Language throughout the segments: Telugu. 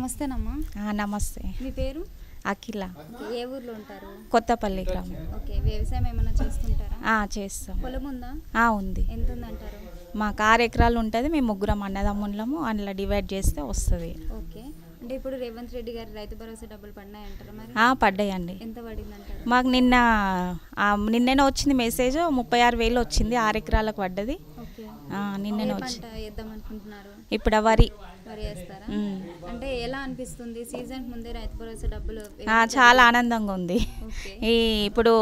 నమస్తేనమ్మా. నమస్తే. మీ పేరు? అఖిల. ఏ ఊర్లో ఉంటారు? కొత్తపల్లి గ్రామం. ఓకే. వ్యవసాయం ఏమైనా చేస్తుంటారా? చేస్తాం. పొలం ఉందా? ఉంది. ఎంత ఉందంటారు? మాకు 6 ఎకరాలు ఉంటుంది. మేము ముగ్గురం అన్నదమ్ముళ్ళము. అందులో డివైడ్ చేస్తే వస్తుంది. ఓకే. అంటే ఇప్పుడు రేవంత్ రెడ్డి గారి రైతు భరోసా డబ్బులు పడినాయంటారా మరి? పడ్డాయండి. ఎంత పడిందంటారు? మాకు నిన్ననే వచ్చింది మెసేజ్. 36,000 వచ్చింది. 6 ఎకరాలకు పడ్డది. ఓకే. నిన్ననే పంట వచ్చింది. వేద్దాం అనుకుంటున్నారు? ఇప్పుడు వరి వేస్తారా? అంటే ఎలా అనిపిస్తుంది సీజన్ ముందే రైతు భరోసా డబ్బులు? చాలా ఆనందంగా ఉంది. ఇప్పుడు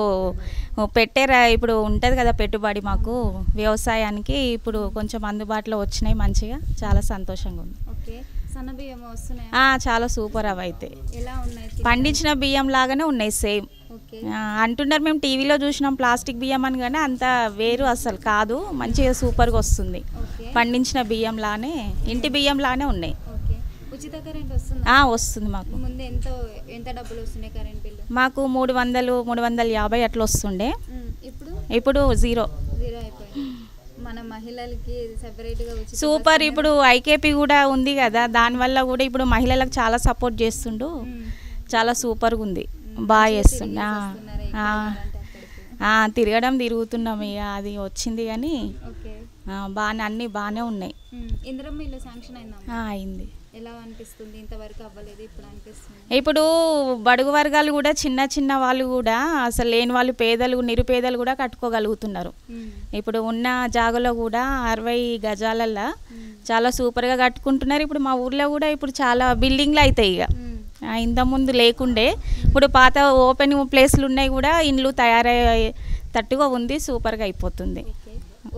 ఇప్పుడు ఉంటుంది కదా పెట్టుబడి మాకు వ్యవసాయానికి, ఇప్పుడు కొంచెం అందుబాటులో వచ్చినాయి. మంచిగా చాలా సంతోషంగా ఉంది. ఓకే. సన్న బియ్యం వస్తున్నాయి? చాలా సూపర్. అవి అయితే ఎలా ఉన్నాయి? పండించిన బియ్యం లాగానే ఉన్నాయి సేమ్. అంటున్నారు, మేము టీవీలో చూసినాం ప్లాస్టిక్ బియ్యం అని, కానీ అంత వేరు అసలు కాదు. మంచిగా సూపర్గా వస్తుంది. పండించిన బియ్యం లానే, ఇంటి బియ్యం లానే ఉన్నాయి. ఉచిత కరెంట్ వస్తుందా? వస్తుంది. మాకు ముందు ఎంత డబ్బులు వస్తున్నాయి కరెంట్ బిల్లు? మాకు 300, 350 అట్లా వస్తుండే. ఇప్పుడు జీరో అయిపోయింది. మన మహిళలకి సెపరేట్గా సూపర్. ఇప్పుడు ఐకేపీ కూడా ఉంది కదా, దానివల్ల కూడా ఇప్పుడు మహిళలకు చాలా సపోర్ట్ చేస్తుండు. చాలా సూపర్గా ఉంది. బాగా చేస్తుండ. తిరుగుతున్నాం. ఇక అది వచ్చింది కానీ అన్నీ బాగానే ఉన్నాయి. ఇందిరమ్మ ఇల్లు శాంక్షన్ అయింది. ఎలా అనిపిస్తుంది? ఇంతవరకు అవ్వలేదు, ఇప్పుడు అనిపిస్తుంది. ఇప్పుడు బడుగు వర్గాలు కూడా, చిన్న వాళ్ళు కూడా, అసలు లేని వాళ్ళు, పేదలు, నిరుపేదలు కూడా కట్టుకోగలుగుతున్నారు. ఇప్పుడు ఉన్న జాగలో కూడా 60 గజాలల్లో చాలా సూపర్గా కట్టుకుంటున్నారు. ఇప్పుడు మా ఊర్లో కూడా ఇప్పుడు చాలా బిల్డింగ్లు అవుతాయి. ఇక ఇంతకుముందు లేకుండే, ఇప్పుడు పాత ఓపెన్ ప్లేస్లు ఉన్నాయి కూడా, ఇండ్లు తయారయ్యేటట్టుగా ఉంది. సూపర్గా అయిపోతుంది.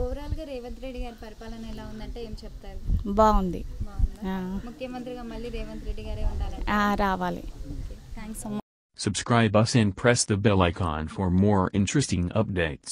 ఓవరాల్గా రేవంత్ రెడ్డి గారి పరిపాలన ఎలా ఉందంటే ఏం చెప్తారు? బాగుంది. ముఖ్యమంత్రిగా మళ్ళీ రేవంత్ రెడ్డి గారే ఉండాలి. రావాలి. Thanks so much. Subscribe us and press the bell icon for more interesting updates.